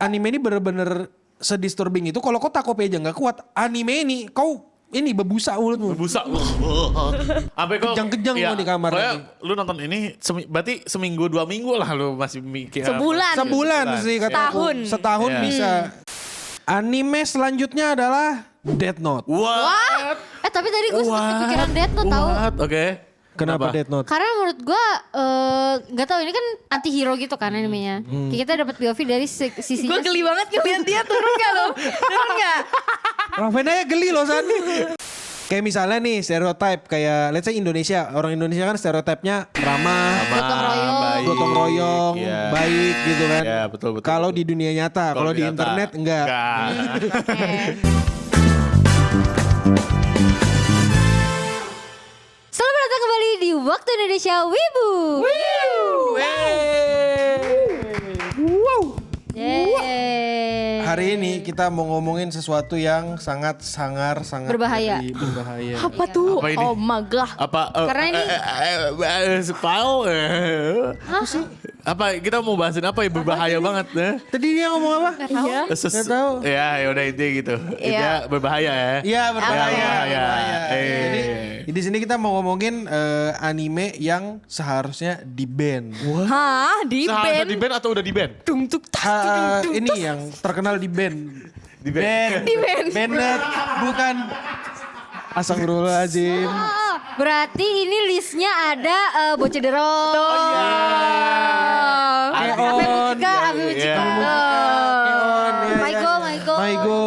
anime ini bener-bener sedisturbing itu. Kalau kau Takopi aja nggak kuat, anime ini kau ini bebusa mulutmu. Berbusa. Sampai kok Kejang-kejang lu di kamar pokoknya nanti. lu nonton ini berarti seminggu 2 minggu lah lu masih mikir. Sebulan sih kataku. Setahun Iya. bisa. Anime selanjutnya adalah Death Note. What? Tapi tadi gue sempet kepikiran Death Note tahu. What? Oke. Kenapa Death Note? Karena menurut gue nggak tahu ini kan anti hero gitu kan animenya. Kita dapat POV dari sisinya. Gue geli banget ngeliat dia turun gak lo? Turun gak? Raven aja geli loh San. Kayak misalnya nih stereotype kayak let's say Indonesia. Orang Indonesia kan stereotipnya ramah, Gotong royong. baik. gotong royong, Iya. baik gitu kan. Iya, betul. Kalau di dunia nyata, kalau di nyata, internet enggak. Oke. Selamat datang kembali di Waktu Indonesia Wibu. Yeay. Hari ini kita mau ngomongin sesuatu yang sangat sangat Berbahaya. berbahaya. Apa tuh? Apa ini? Oh my god. Apa? Karena ini- Apa kita mau bahasin apa ya berbahaya banget ya? Tadi dia ngomong apa? Iya. Nggak tahu. Ya, yaudah intinya gitu. Intinya berbahaya ya. Iya berbahaya. Berbahaya. Jadi di sini kita mau ngomongin anime yang seharusnya di ban. Hah? Di Seharusnya band? di band atau udah di band? Tung tuk tak. Ini yang terkenal di ban. Di band. Di band. Bennett bukan. Astagfirullahaladzim. Oh, berarti ini listnya ada Bocederol. Ave Mucika, Ave Mucika. Maigo. Maigo.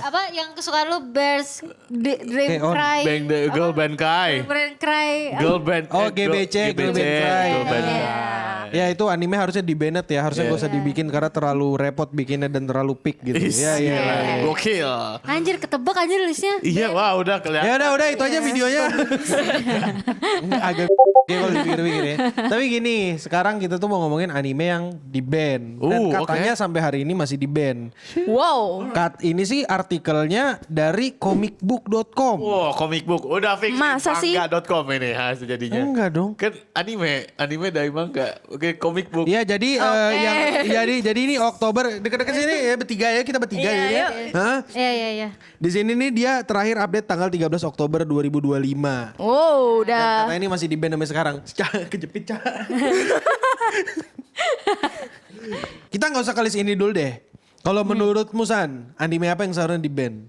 Apa yang kesukaan lu Bears Dream Keon. Cry. Bang the Girl Band Kai. Dream Cry. Girl Band. Oh, GBC, Girl Band Kai. Girl Band Iya. Kai. Ya itu anime harusnya di banned ya. Harusnya gak usah dibikin karena terlalu repot bikinnya dan terlalu peak gitu. Ya, ya. Gokil. Anjir ketebak anjir listnya. Iya, wah udah kelihatan. Ya udah itu aja videonya. Agak kalau dipikir-pikir ya. Tapi gini, sekarang kita tuh mau ngomongin anime yang di ban dan katanya sampai hari ini masih di ban. Wow. Ini sih artikelnya dari comicbook.com. Wow, comic book. Udah fix Masa sih? manga.com ini hasil jadinya. Enggak dong. Kan anime dari manga. Oke, comic book. Iya jadi jadi ini Oktober dekat-dekat sini ya bertiga ya kita bertiga Iya, ya. yuk. Hah? Iya. Di sini nih dia terakhir update tanggal 13 Oktober 2025. Wow, Dan udah. katanya ini masih di band sampai sekarang. Kejepit Cah. Kita nggak usah kalis ini dulu deh. Kalau menurutmu San, anime apa yang seharusnya di band?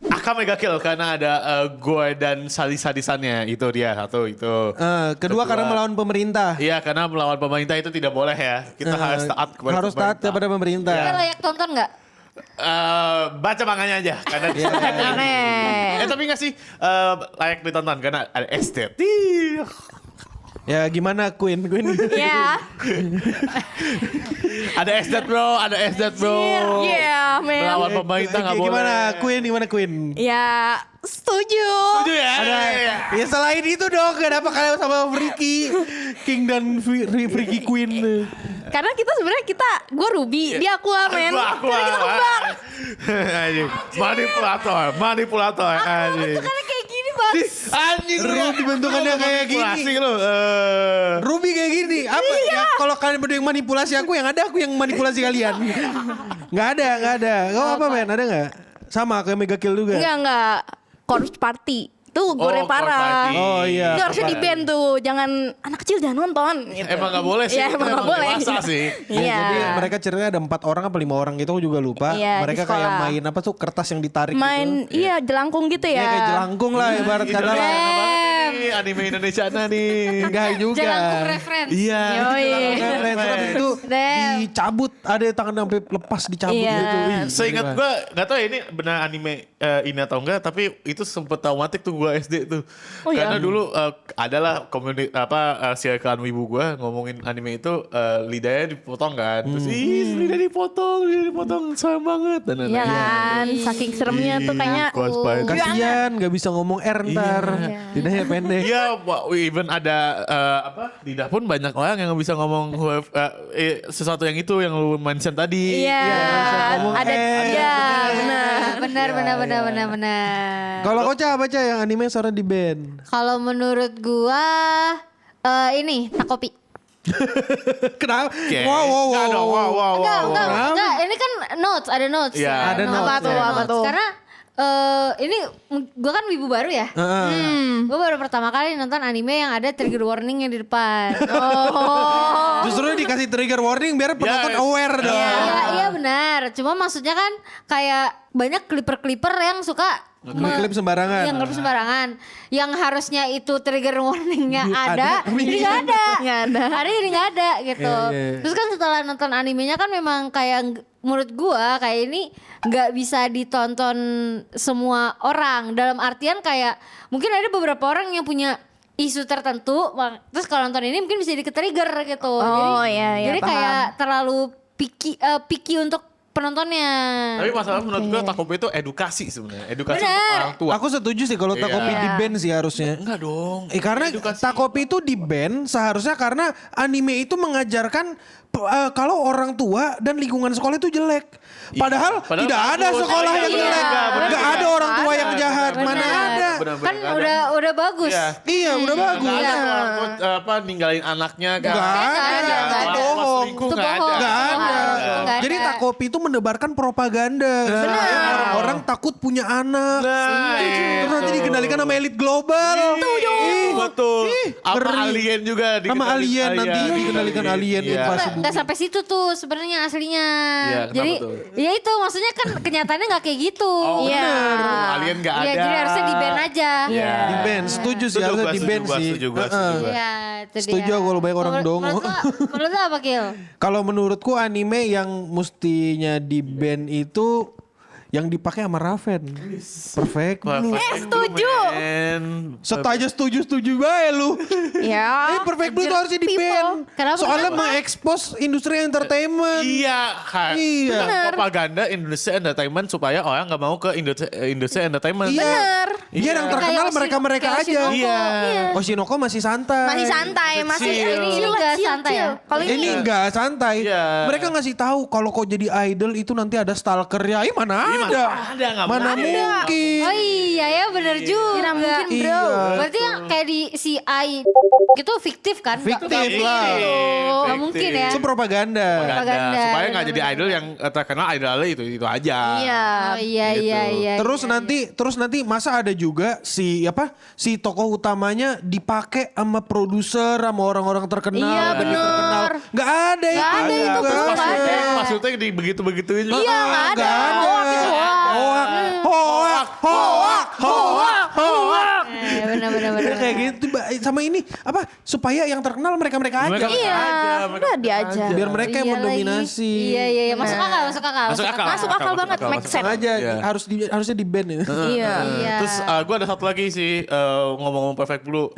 Aka Mega Kill karena ada gue dan sadis-sadisannya itu dia satu itu. Kedua karena melawan pemerintah. Iya karena melawan pemerintah itu tidak boleh ya. Kita harus taat kepada Harus taat pemerintah. kepada pemerintah. Kita layak tonton nggak? Baca manganya aja karena Aneh. tapi nggak sih layak ditonton karena ada estetik. Ya gimana Queen? Ya. Ada estet bro. Yeah, man. Melawan pemerintah nggak boleh. Gimana Queen? Ya, setuju. Setuju ya? Ada, ya selain itu dong, kenapa kalian sama Freaky King dan Freaky Queen? Karena kita sebenarnya gue Ruby, dia Aqua, men. Karena kita kembar. Anjing. Manipulator. Anjing. Karena kayak gini bang. Anjing lu. Ruby bentukannya kayak gini. Manipulasi lu. Ruby kayak gini. Apa? Ya, kalau kalian berdua yang manipulasi aku yang manipulasi kalian. Nggak ada. Kau apa men? Ada nggak? Sama kayak Mega Kill juga. Enggak. Corpse Party. Tuh gore Corpse parah. Party. Oh iya. Itu harusnya di ban tuh. Jangan, anak kecil jangan nonton. Gitu. Emang nggak boleh sih. Iya, Itu emang nggak boleh. dewasa sih. Ya, Iya. Jadi mereka ceritanya ada 4 orang apa 5 orang gitu aku juga lupa. Iya, Mereka di sekolah. kayak main apa tuh kertas yang ditarik Main, gitu. iya jelangkung gitu Ya ya. kayak jelangkung lah ibarat kata. Ini anime Indonesia nih. Enggak juga. Jelangkung reference. Iya. Yoi. Referensi habis itu Damn. dicabut, ada tangan sampai lepas dicabut Iya. gitu. Ih, Seingat gila. gue, nggak tahu ya ini benar anime ini atau enggak, tapi itu sempet traumatik tuh gue SD tuh. Oh, iya? Karena dulu adalah komunitas circlean wibu gue ngomongin anime itu lidahnya dipotong kan. Terus lidah dipotong, sayang banget. Dan Iya kan, saking seremnya tuh kayaknya. Kasian gak bisa ngomong R ntar. Lidahnya pendek. Iya, even ada lidah pun banyak orang yang nggak bisa ngomong sesuatu yang itu yang lu mention tadi. Iya, ngomong ada iya, benar. Benar. Kalau Koca baca yang anime seorang di band. Kalau menurut gua ini Takopi. Kenapa? Oke. Wow. Enggak dong, wow. Enggak, ini kan notes, ada notes. Iya. Ada notes, Apa tuh, ya. apa tuh? Karena ini gue kan wibu baru ya. Gue baru pertama kali nonton anime yang ada trigger warning yang di depan. Justru dikasih trigger warning biar penonton Ya. aware dong. Iya benar. Cuma maksudnya kan kayak banyak clipper yang suka Klip sembarangan. Yang klip sembarangan. Yang harusnya itu trigger warningnya Ada, ada, jadi nggak ada. Nggak ada. Ada jadi nggak ada gitu. Iya. Terus kan setelah nonton animenya kan memang kayak menurut gua kayak ini nggak bisa ditonton semua orang. Dalam artian kayak mungkin ada beberapa orang yang punya isu tertentu, terus kalau nonton ini mungkin bisa di-trigger gitu. Oh, iya, Jadi paham. kayak terlalu picky untuk penontonnya. Tapi masalah menurut gue Takopi itu edukasi sebenarnya. Edukasi Bener. untuk orang tua. Aku setuju sih kalau Takopi Iya. di ban sih harusnya. Enggak dong. Karena Edukasi. Takopi itu di ban seharusnya karena anime itu mengajarkan kalau orang tua dan lingkungan sekolah itu jelek. Padahal Padahal tidak ada bagus. sekolah Iya, yang bener jelek. juga, bener Gak juga. ada orang tua yang Ada, jahat. bener. Mana Bener. ada? Bener-bener Kan nggak ada. udah bagus. Iya. Iya udah bagus. Nggak ada Iya. orang tua ninggalin anaknya kan. Nggak ada. Nggak ada. Bohong. Selingkuh Itu nggak ada. bohong. Gak ada. Nggak ada. Jadi Takopi itu menebarkan propaganda. Supaya orang-orang takut punya anak. Nah, Terus nanti dikendalikan sama elit global. Betul. Apa ngeri. alien juga Sama alien nanti Iya. dikendalikan alien Iya. invasi Nggak sampai situ tuh sebenarnya aslinya. Iya, kenapa Jadi tuh? ya itu maksudnya kan kenyataannya nggak kayak gitu. Oh, Iya. bener. Alien nggak Iya, ada. jadi harusnya di ban aja. Iya. Di ban, setuju sih Setuju harusnya gua, di ban setuju gua, sih. setuju gua, Heeh. setuju gua. Iya, itu Setuju dia. aku kalau banyak orang dongo. Menurut lo apa, Kil? Kalau menurutku anime yang mestinya di ban itu yang dipakai sama Raven. Perfect. setuju. Setuju bae lu. Ya. Perfect Blue tuh harusnya di people. ban. Kenapa? Soalnya Kenapa? mengekspos industri entertainment. Iya, kan. Iya. Propaganda industri entertainment supaya orang nggak mau ke industri entertainment. Iya. Bener. Biar yang terkenal Kayak mereka-mereka kayak aja. Oshinoko. Iya. Oshinoko masih santai. Masih santai, masih Chill. Ini nggak santai ya? Kalau Ini enggak santai. Iya. Mereka ngasih tahu kalau kau jadi idol itu nanti ada stalker ya. Mana Iya, ada? ada, nggak Mana mungkin. mungkin? Oh iya ya bener juga. Tidak mungkin, bro. Iya. Berarti yang kayak di si I itu fiktif kan? Fiktif Nggak lah. mungkin. Nggak mungkin ya. Itu propaganda. Propaganda, Supaya nggak jadi bener-bener. idol yang terkenal idolnya itu aja. Iya. Oh iya Gitu. iya. Terus nanti masa ada juga si tokoh utamanya dipakai sama produser sama orang-orang terkenal. Iya, lagi bener. terkenal. Nggak ada Nggak ada itu, juga. bro, nggak ada. Maksudnya di begitu-begituin juga. Iya, nggak ada. Hoak itu hoak. Iya benar-benar. Ya, kayak gitu sama ini supaya yang terkenal mereka-mereka aja. Mereka Iya. mereka Udah dia aja. Biar mereka yang Iya mendominasi. lagi. Iya. Masuk akal. Masuk akal banget, make sense. Sengaja Iya. harusnya di ban ya. Iya. Iya. Terus gue ada satu lagi sih ngomong-ngomong Perfect Blue.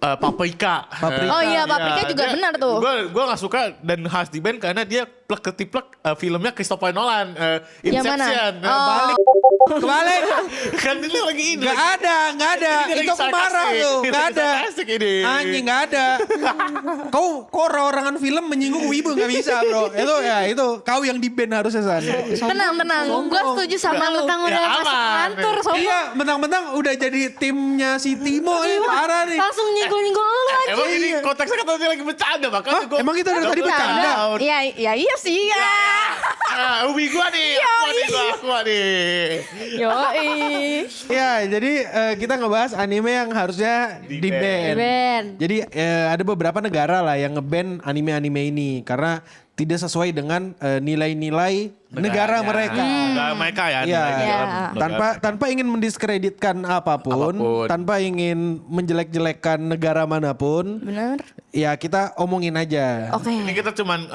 Paprika. Paprika. Oh iya, Paprika juga benar tuh. Gue gak suka dan harus di ban karena dia plek ketiplek filmnya Christopher Nolan. Yang mana? Inception. Oh. Kebalik. Kan ini lagi ini. Nggak ada. Ini Itu aku marah tuh. Nggak ada. Sarkastik ini. Anjing nggak ada. Kau orang-orangan film menyinggung wibu nggak bisa bro. Itu kau yang di ban harusnya San. Tenang. Gue setuju sama lu. Mentang udah Ya, masuk aman. kantor sombong. Iya, mentang-mentang udah jadi timnya si Timo parah nih. Langsung nyinggung-nyinggung lu aja. Emang ini konteksnya katanya lagi bercanda makanya gue. Emang kita dari tadi bercanda? Iya sih ya. Ubi gue nih. Aku nih. Yoi. Ya, jadi kita ngebahas anime yang harusnya di ban. Ben. Jadi ada beberapa negara lah yang nge-ban anime-anime ini karena tidak sesuai dengan nilai-nilai negara mereka. Negara mereka ya. Iya. nilai Iya. negara. Tanpa ingin mendiskreditkan apapun, tanpa ingin menjelek-jelekkan negara manapun, Bener. ya kita omongin aja. Oke. Ini kita cuman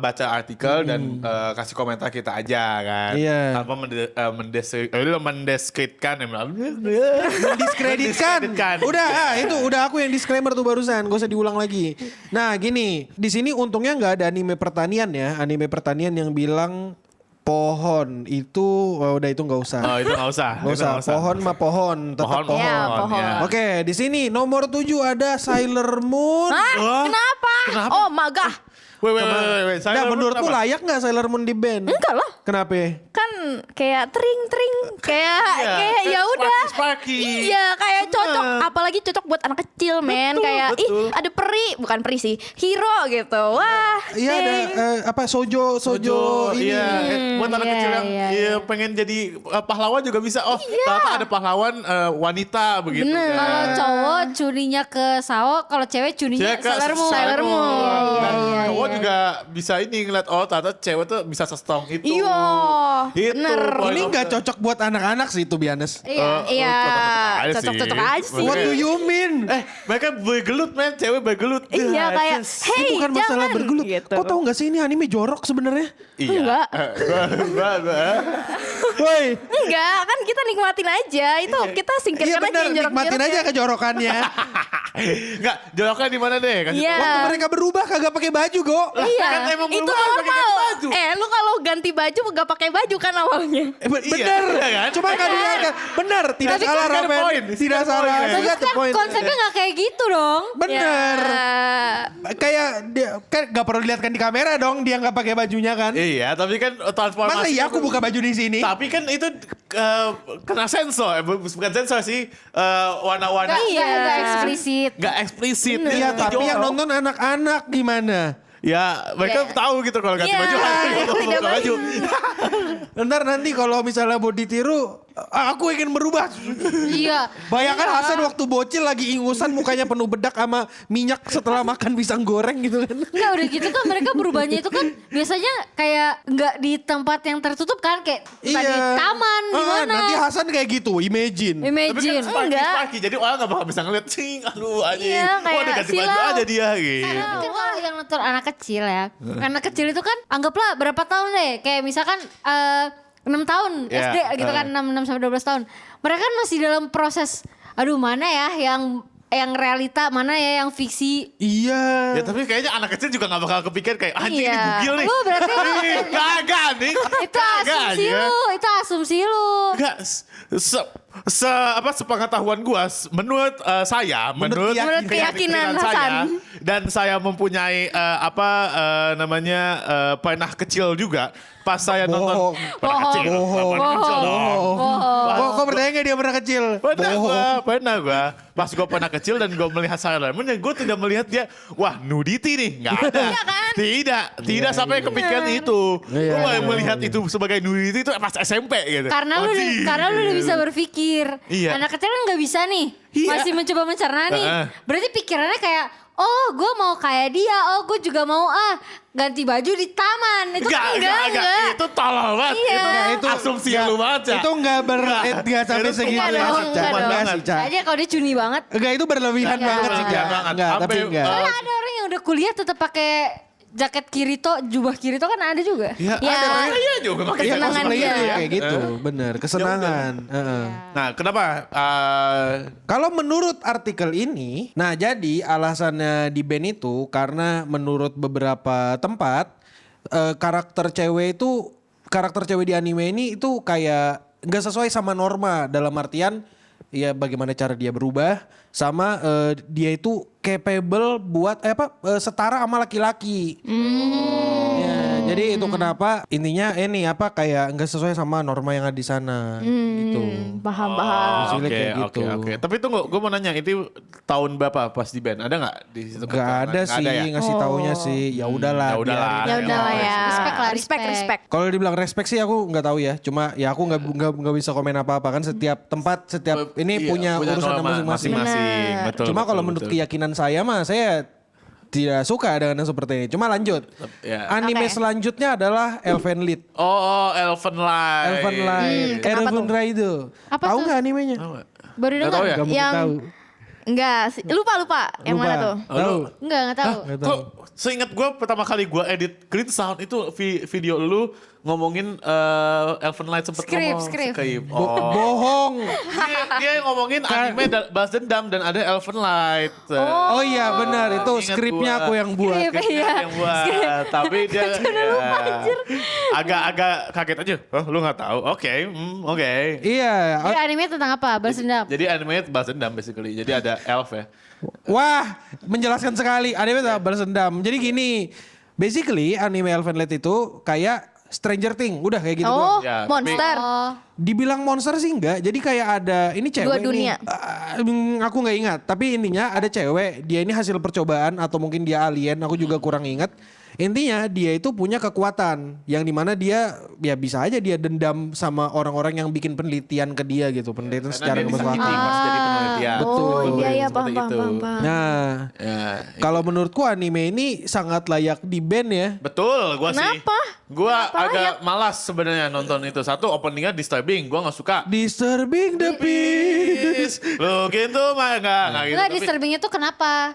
baca artikel dan kasih komentar kita aja kan. Iya. Tanpa mendeskripsikan. Mendiskreditkan. Udah aku yang disclaimer tuh barusan, gak usah diulang lagi. Nah, gini, di sini untungnya nggak ada anime pertanian ya, anime pertanian yang bilang pohon itu udah itu nggak usah. Oh itu nggak usah. Nggak usah. Pohon mah pohon, tetap pohon. Iya, pohon. ya. Oke, di sini nomor 7 ada Sailor Moon. Hah? Kenapa? Oh, magah. Wait. Nah, Sailor Moon menurutmu kenapa? layak nggak Sailor Moon di band? Enggak lah. Kenapa? Kan kayak tring kayak ya udah. Sparky. Iya, kayak cocok, apalagi cocok buat anak kecil, men. Betul, Kayak betul. ada bukan peri sih, hero gitu. Wah, Iya ada apa Sojo ini. Iya, buat anak iya, kecil yang iya. pengen jadi pahlawan juga bisa. Oh, ternyata ada pahlawan wanita begitu. Bener. kan. Kalau cowok cuninya ke Sao, kalau cewek cuninya Cewek ke Sailor Moon. Sailor Moon. Dan Iya, cowok iya. juga bisa ini ngeliat, oh ternyata cewek tuh bisa se-strong itu. Iya, Itu bener. point Ini of nggak the- cocok buat anak-anak sih, to be honest. Iya. Iya, cocok-cocok aja sih. What do you mean? Mereka bergelut men, cewek bergelut. Iya, kayak Ini hey, bukan masalah jangan bergelut. gitu. Kau tahu nggak sih ini anime jorok sebenarnya? Iya. Enggak. Gua. Woi. Enggak, kan kita nikmatin aja. Itu kita Iya singkirkan aja benar, yang nikmatin aja kejorokannya. Enggak, joroknya di mana deh? Kasih Iya. tahu. Waktu mereka berubah kagak pakai baju, Go. Iya, Kan emang itu berubah pakai normal. baju. Lu kalau ganti baju gak pakai baju kan awalnya. Bener, iya kan? cuma kan bener, tidak Tapi salah kan ada Raven, poin, tidak ada salah. poin, ya. Tapi Got the kan point. konsepnya gak kayak gitu dong. Bener, Ya. kayak dia kan gak perlu dilihatkan di kamera dong, dia nggak pakai bajunya kan? Iya, tapi kan transformasi. Masa iya aku buka baju di sini? Tapi kan itu kena sensor, bukan sensor sih, warna-warna. Gak eksplisit. Nggak eksplisit. Iya, Itu tapi yang jorok. nonton anak-anak gimana? Ya, mereka tahu gitu kalau ganti Iya, baju. itu tidak Buka baju. Ntar nanti kalau misalnya mau ditiru, aku ingin berubah. Iya. Bayangkan Hasan waktu bocil lagi ingusan mukanya penuh bedak sama minyak setelah makan pisang goreng gitu kan. Enggak udah gitu kan mereka berubahnya itu kan biasanya kayak nggak di tempat yang tertutup kan kayak entah di taman di mana. Nanti Hasan kayak gitu, imagine. Tapi Imagine. kan Enggak. Sparky, jadi orang gak bakal bisa ngeliat, cing, aduh anjing. Iya, Wah, kayak udah ganti baju silau. aja dia gitu. Karena kan kalau yang nonton anak kecil ya. Anak kecil itu kan anggaplah berapa tahun deh. Kayak misalkan 6 tahun Iya, SD gitu kan 6 sampai 12 tahun. Mereka kan masih dalam proses aduh mana ya yang realita, mana ya yang fiksi. Iya. Ya tapi kayaknya anak kecil juga gak bakal kepikir kayak anjing ini Iya. bugil nih. Lu berarti Ih, kagak nih. itu asumsi lu, itu asumsi lu. Enggak, sepengetahuan gua, menurut saya, menurut keyakinan saya, Hasan. dan saya mempunyai pernah kecil juga. Pas saya nonton pernah Bohong. kecil, Bohong. pernah kecil dong. Kok percaya gak dia pernah kecil? Pernah gua. Pas gua pernah kecil dan gua melihat Sailor Moon, gue tidak melihat dia, wah nudity nih, nggak ada. Tidak sampai kepikiran itu. Iya, Gue iya, melihat itu sebagai nudity itu pas SMP gitu. Karena lu Anjing. udah bisa berpikir. Iya. Anak kecil kan nggak bisa nih. Iya. Masih mencoba mencerna nih. Heeh. Berarti pikirannya kayak, oh gue mau kayak dia, oh gue juga mau ganti baju di taman. Itu kan enggak. Itu tolol banget. Iya. Itu asumsi lu banget, Ca. Itu nggak nggak sampai Itu segitu tumpah ya, banget, sih, Ca. tumpah Enggak banget. sih, Ca. Aja kalau dia cuni banget. Enggak, itu berlebihan Iya. banget sih, Ca. Berlebihan banget. Enggak, tapi Sampai, enggak. Soalnya ada orang yang udah kuliah tetap pakai jaket Kirito, jubah Kirito kan ada juga. Ya, Ya. ada saya juga pakai Iya, Kesenangan cosplay dia. itu kayak gitu, bener, kesenangan. Heeh. Nah, kenapa? Kalau menurut artikel ini, nah jadi alasannya di band itu karena menurut beberapa tempat karakter cewek di anime ini itu kayak nggak sesuai sama norma, dalam artian ya bagaimana cara dia berubah sama dia itu capable buat setara sama laki-laki. Ya, jadi itu kenapa intinya ini kayak nggak sesuai sama norma yang ada di sana gitu. Paham. Hasilnya Oke, kayak oke, gitu. oke. Tapi tunggu, gue mau nanya, itu tahun berapa pas di band? Ada nggak di situ? Gak ada sih ya? ngasih taunya sih. Ya udahlah. Ya udahlah. biarin Ya aja. udahlah ya. Respect lah, respect. respect. Kalau dibilang respect sih aku nggak tahu ya. Cuma ya aku nggak bisa komen apa-apa kan, setiap tempat ini Iya, punya urusan norma masing-masing. masing-masing. Betul, Cuma betul, kalau menurut betul. keyakinan saya mah saya tidak suka dengan yang seperti ini. Cuma lanjut. Ya. Anime Oke. selanjutnya adalah Elfen Lied. Oh, Elfen Light. Elfen Lied. kenapa Elfen tuh? Raido. Apa Tahu tuh? nggak animenya? Tahu nggak? Baru Nggak tahu dengar. ya? Gak mungkin Yang- tahu. Enggak, lupa. Yang Lupa. mana tuh? Tahu. Enggak tahu. Nggak tahu. Kok seingat gue pertama kali gue edit Clean Sound itu video lu ngomongin Elfen Light sempet ngomong. Skrip. Oh. Bohong. Dia ngomongin anime balas dendam dan ada Elfen Light. Oh iya benar, itu Ingat skripnya gua. aku yang buat. Skrip. Skripnya Iya. yang buat. Tapi dia agak kaget aja. Oh, lu nggak tahu? Oke. Iya. Jadi anime tentang apa? Balas dendam. Jadi animenya balas dendam basically. Jadi ada elf ya. Wah, menjelaskan sekali. Ada balas dendam. Jadi gini, Basically anime Elfen Lied itu kayak Stranger Things, udah kayak gitu Oh, doang. Ya, monster. Oh, Dibilang monster sih enggak, jadi kayak ada ini cewek Dua dunia. nih. Aku nggak ingat, tapi intinya ada cewek, dia ini hasil percobaan atau mungkin dia alien, aku juga kurang ingat. Intinya dia itu punya kekuatan yang dimana dia ya bisa aja dia dendam sama orang-orang yang bikin penelitian ke dia gitu, penelitian secara Karena dia kemesraan. disakiti pas jadi penelitian. Oh iya iya Seperti paham itu. paham. Nah, Ya, kalau menurutku anime ini sangat layak di ban ya. betul, gua sih. Kenapa? Gua Kenapa agak malas sebenarnya nonton itu. Satu, openingnya disturbing, gua nggak suka. Disturbing the peace. Lo gitu mah enggak gitu. enggak Tapi, disturbingnya tuh kenapa?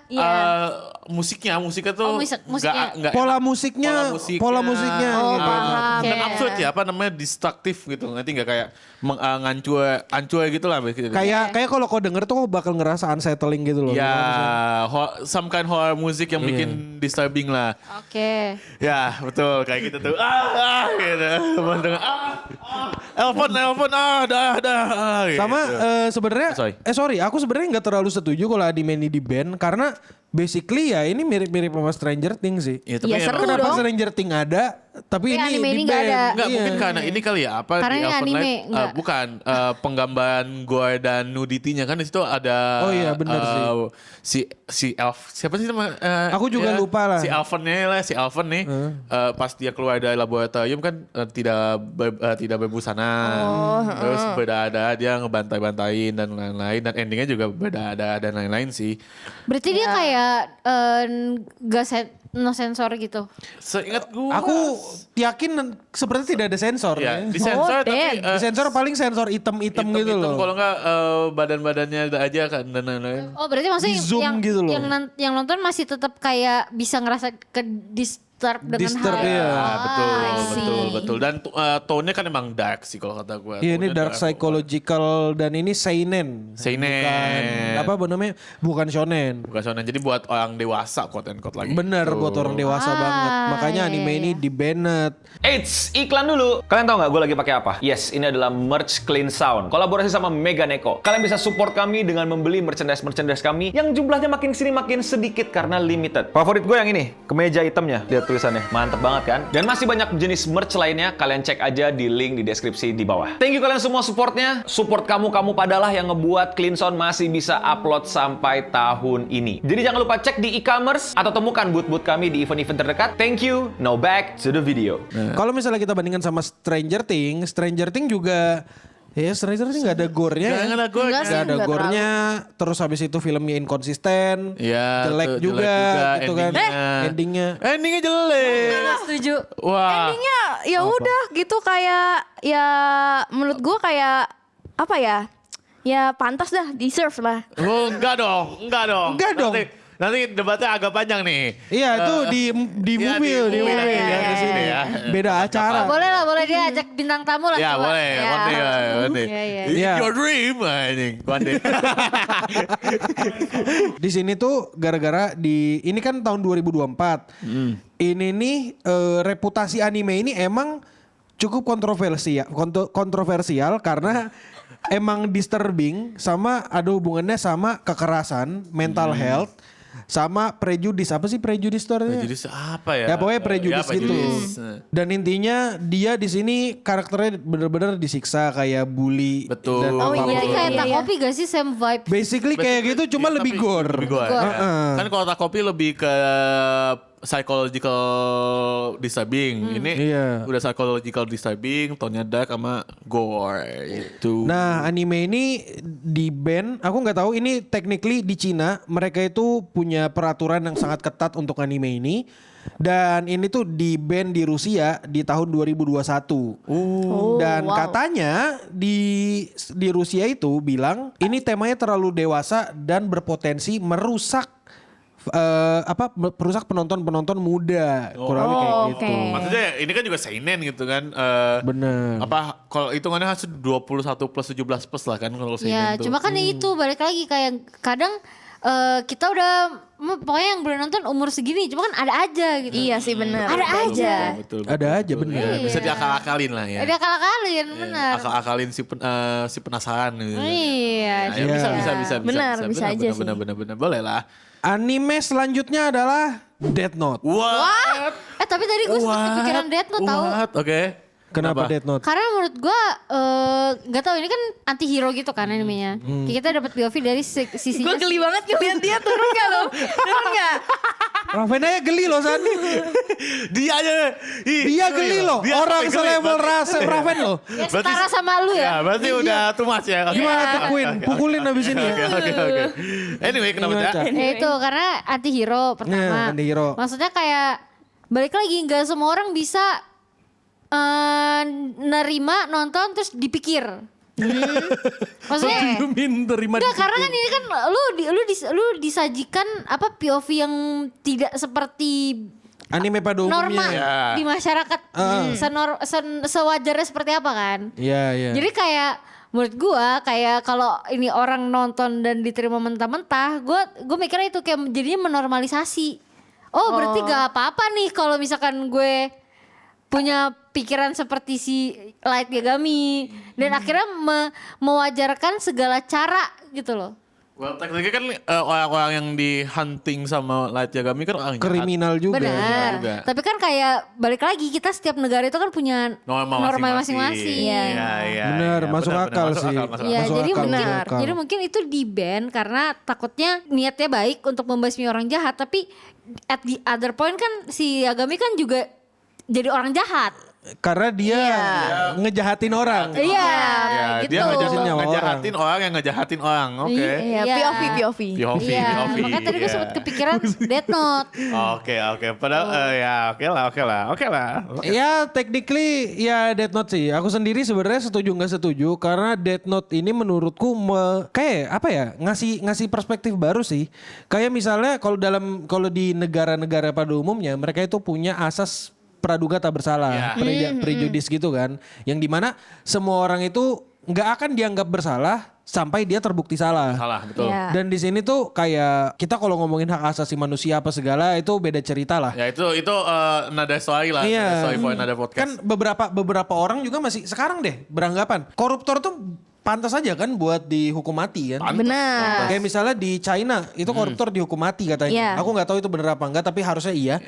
musiknya tuh Oh, musiknya. nggak Pola musiknya, pola musiknya. Oh, gitu. paham. Dan Oke. absurd ya, apa namanya destruktif gitu. Nanti nggak kayak ngancue gitu lah. Gitu. Kayak kalau kau denger tuh kau bakal ngerasa unsettling gitu loh. Ya, some kind horror music yang bikin disturbing lah. Oke. Ya, betul kayak gitu tuh. Gitu. Dengar, Elfon, dah. Gitu. Sama sebenarnya Sorry. aku sebenarnya nggak terlalu setuju kalau anime ini di ban karena basically ya ini mirip-mirip sama Stranger Things sih. Ya, tapi Iya, seru emang- Kenapa dong. Stranger Things ada tapi Tapi ini anime di ini nggak ban? ada. Enggak, Iya. mungkin karena ini kali ya apa Karena di ini Elfen anime, Lied, enggak. bukan penggambaran gore dan nudity-nya kan di situ ada Oh iya, benar si elf siapa sih nama Aku juga lupa lah. si si Elfen nih pas dia keluar dari laboratorium kan tidak berbusana terus berada dia ngebantai-bantain dan lain-lain dan endingnya juga berada dan lain-lain sih. Berarti dia kayak no sensor gitu. Seingat gua Aku yakin seperti tidak ada sensor. ya Ya. di sensor tapi damn. Di sensor paling sensor item-item gitu loh. kalau nggak badan-badannya ada aja kan dan lain-lain. Oh berarti maksudnya Di zoom yang, gitu loh. yang nonton masih tetap kayak bisa ngerasa ke disturb dengan Disturb, hal. iya. Betul. Dan tone-nya kan emang dark sih kalau kata gue. Iya ini dark psychological dan ini seinen. Seinen. Bukan, apa namanya? Bukan shonen. Bukan shonen. Jadi buat orang dewasa quote and quote lagi. Bener Tuh. buat orang dewasa banget. Makanya iya, anime iya, ini di banned. Eits, iklan dulu. Kalian tahu nggak gue lagi pakai apa? Yes, ini adalah merch Clean Sound. Kolaborasi sama Mega Neko. Kalian bisa support kami dengan membeli merchandise kami yang jumlahnya makin sini makin sedikit karena limited. Favorit gue yang ini, kemeja hitamnya. Lihat tulisannya, mantep banget kan? Dan masih banyak jenis merch lainnya. Kalian cek aja di link di deskripsi di bawah. Thank you kalian semua supportnya. Support kamu padalah yang ngebuat Clean Sound masih bisa upload sampai tahun ini. Jadi jangan lupa cek di e-commerce atau temukan booth-booth kami di event-event terdekat. Thank you. Now back to the video. Kalau misalnya kita bandingkan sama Stranger Things juga ya Stranger Things nggak ada gore-nya. Nggak ada gore-nya. Enggak sih, Nggak ada nggak gore-nya. Terus habis itu filmnya inkonsisten, Iya, jelek tuh, juga gitu kan. endingnya. Endingnya. Endingnya jelek. Nggak setuju. Wah. Endingnya ya udah gitu kayak ya menurut gua kayak apa ya? Ya pantas dah, deserve lah. Oh, enggak dong. Enggak dong. Nanti debatnya agak panjang nih. Iya itu di iya, movie, di movie nanti ya, ya, di sini. ya. Beda acara. Boleh lah, boleh dia ajak bintang tamu lah. Ya coba. boleh, Ya. one day. Iya, iya. Iya. Your dream, anjing. One day. Di sini tuh gara-gara ini kan tahun 2024. Ini nih reputasi anime ini emang cukup kontroversial karena emang disturbing sama ada hubungannya sama kekerasan, mental health, sama prejudice. Apa sih prejudice itu artinya? Prejudice apa ya? Ya pokoknya prejudice Ya, gitu. prejudice. Dan intinya dia di sini karakternya bener-bener disiksa kayak bully. Betul. dan Oh apa-apa. Berarti kayak Iya, tak iya. kopi gak sih same vibe? Basically kayak gitu cuma Iya, lebih tapi gore. Lebih gore. Gore. Ya. Kan kalau Takopi lebih ke psychological disturbing. Ini Iya. udah psychological disturbing, tone-nya dark sama gore itu. Nah anime ini di ban, aku nggak tahu ini technically di Cina mereka itu punya peraturan yang sangat ketat untuk anime ini. Dan ini tuh di ban di Rusia di tahun 2021. Dan wow. katanya di Rusia itu bilang ini temanya terlalu dewasa dan berpotensi merusak merusak penonton muda. Kurang lebih kayak Oh, gitu. oke. Maksudnya ini kan juga seinen gitu kan. Bener. Apa kalau hitungannya harus 21 plus 17 plus lah kan kalau seinen Ya, tuh. cuma kan ya itu balik lagi kayak kadang kita udah pokoknya yang boleh nonton umur segini, cuma kan ada aja gitu. Iya sih benar. Ada aja. Betul. Ada aja, bener. Ya, bisa diakal-akalin lah ya. Ada akal-akalin, benar. Akal-akalin si penasaran gitu. Iya. Ya, bisa. Benar, bisa aja sih. Benar. Boleh lah. Anime selanjutnya adalah Death Note. What? Tapi tadi gue sempat kepikiran Death Note tahu. Oke. Kenapa Death Note? Karena menurut gue nggak tahu ini kan anti hero gitu kan animenya. Kita dapat POV dari sisinya. Gue geli banget ngeliat dia turun gak lo? Turun gak? Raven aja geli loh San. Dia aja. Dia geli loh. Dia Orang sampai geli, selevel berarti- Raven loh. Ya, setara sama lu ya. Ya, berarti udah too much ya. Oke. Gimana tuh Queen? Pukulin abis ini ya. Oke. Anyway, kenapa Gimana, Cak? Cak? Ya itu karena anti hero pertama. Iya, anti-hero. Maksudnya kayak balik lagi nggak semua orang bisa nerima nonton terus dipikir. Maksudnya terima enggak karena kan ini kan lu disajikan apa POV yang tidak seperti anime pada umumnya. norma Ya. di masyarakat sewajarnya seperti apa kan. Iya, iya. Jadi kayak menurut gua kayak kalau ini orang nonton dan diterima mentah-mentah, gua mikirnya itu kayak jadinya menormalisasi. Oh, berarti gak apa-apa nih kalau misalkan gue punya pikiran seperti si Light Yagami dan akhirnya mewajarkan segala cara gitu loh. Well, tekniknya kan orang-orang yang di hunting sama Light Yagami kan orang jahat. Kriminal juga. Benar. juga. Tapi kan kayak balik lagi kita setiap negara itu kan punya norma masing-masing. Iya, iya. Benar, iya. masuk akal masuk sih. akal. Iya, Masuk jadi akal, mungkin masuk akal. jadi mungkin itu di ban karena takutnya niatnya baik untuk membasmi orang jahat, tapi at the other point kan si Yagami kan juga jadi orang jahat. Karena dia ngejahatin orang. Iya, Ya, gitu. dia Nyawa ngejahatin orang yang ngejahatin orang. Oke. Iya, Iya. POV. POV, Iya, POV. makanya tadi gue iya. sempat kepikiran Death Note. Oke. Padahal ya oke lah. Ya technically ya Death Note sih. Aku sendiri sebenarnya setuju nggak setuju karena Death Note ini menurutku kayak apa ya ngasih perspektif baru sih. Kayak misalnya kalau di negara-negara pada umumnya mereka itu punya asas praduga tak bersalah, prejudis gitu kan. Yang dimana semua orang itu nggak akan dianggap bersalah sampai dia terbukti salah. Salah, betul. Iya. Dan di sini tuh kayak kita kalau ngomongin hak asasi manusia apa segala itu beda cerita lah. Ya itu nada story lah. Iya. Nada story for another podcast. Kan beberapa orang juga masih sekarang deh beranggapan koruptor tuh pantas aja kan buat dihukum mati kan. Benar. Kayak misalnya di China itu koruptor dihukum mati katanya. Iya. Aku nggak tahu itu bener apa enggak tapi harusnya iya.